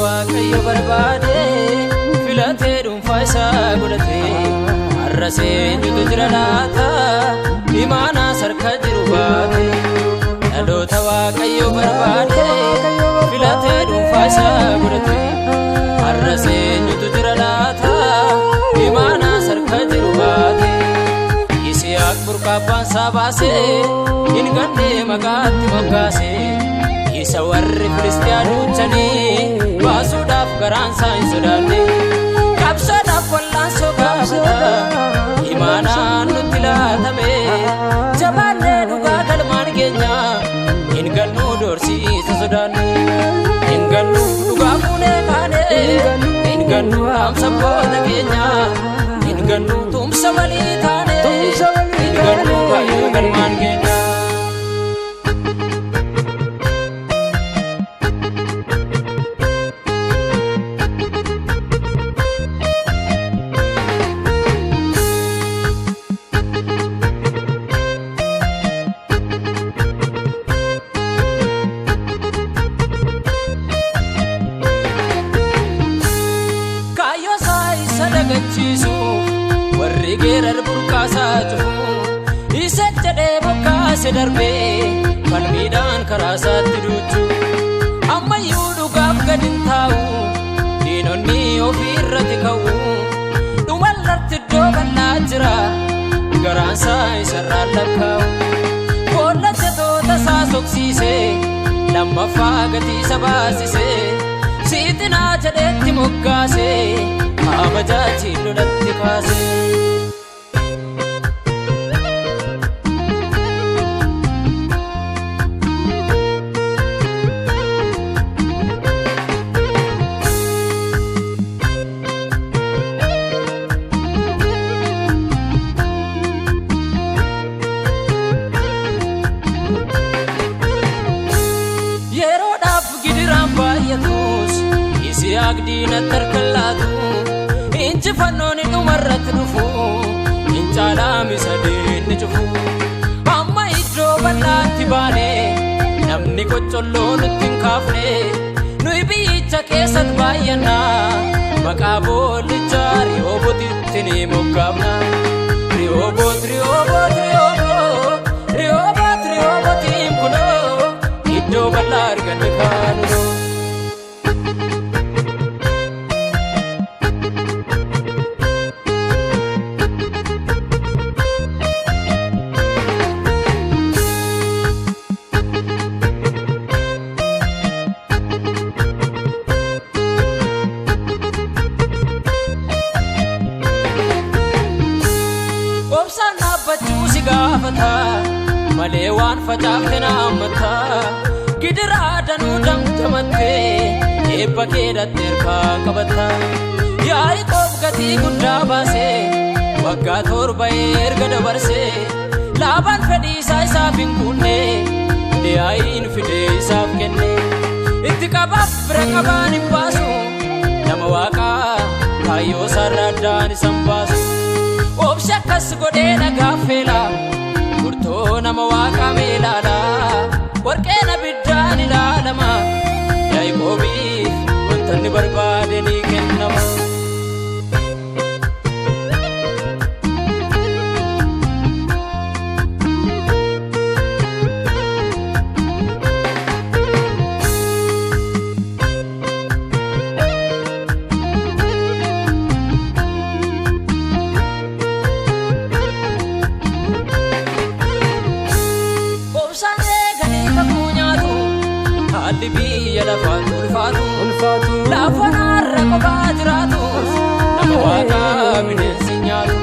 waaqayyo barbaade filatee dhuunfaa isaa godhate arraseenyutu jira laata imaanaa sarka jiru baate dhaloota waaqayyo barbaade filatee dhuunfaa isaa godhate arraseenyutu jira laata imaanaa sarka jiru baate Yisihaaq burqaabbaan isaa baase hin gannee maqaatti moggaase isa warri Filistiyaanotanii baasuudhaaf garaan isaa hin sodaanne qabsoodhaaf wal'aansoo gaafata imaanaan nutti laatame jabaannee dhugaa galmaan keenya hin gannuu doorsiisa sodaanne hin gannuu dhugaa fuunee kaane hin gannuu dhaamsa abboota keenya hin gannuu tumsa walii taane hin gannuu baay'ee galmaan keenya. warri geerar burqaasaa cufu isa jedhee bokkaase darbee falmiidhaan karaa isaatti duuchu ammayyuu dhugaaf gad hin taa'u diinonni ofii irratti ka'u dhumarratti iddoo bal'aa jira garaan isaa isarraan lakkaa'u boolla jatoota isaa soksiise lammaffaa gatii isa baasise siitinaa jedheetti moggaase abajaachi lolatti kaase yeroodhaaf gidiraan baay'atus Yisihaaq diinatti harka laatu injifannoon dhumarratti dhufu hin caalaa diinni cufu amma iddoo bal'aatti baane namni qoccolloo nutti hin kaafne nuyi biyyicha keessatti baay'anna maqaa boollicha Rihoobotitti ni moggaafna Rihoobot Rihoobot Rihoobot Rihoobot Rihoobotiin kunoo iddoo bal'aa arganne kaanunoo malee waan facaafte naammata gidiraa danuu damdamatte eebba keedhatte harkaa qabatta Yaaqoob gatii guddaa baase waggaa 7 erga dabarse Laabaan fedhii isaa isaaf hin guunne Liyaa'iin fidee isaaf kenne itti qabaaf bira qabaan hin baasu nama waaqaa kaayyoo isaarraa addaan isa hin baasu obsi akkas godhee dhagaaf feela Kurtoo nama waaqaa meelaala warqeen abiddaan ilaalama Yaaqoobiif wanta inni barbaade ni kennama biyya lafaan ulfaatu lafa naarra kophaa jiraatu nama waaqaa bineensi nyaatu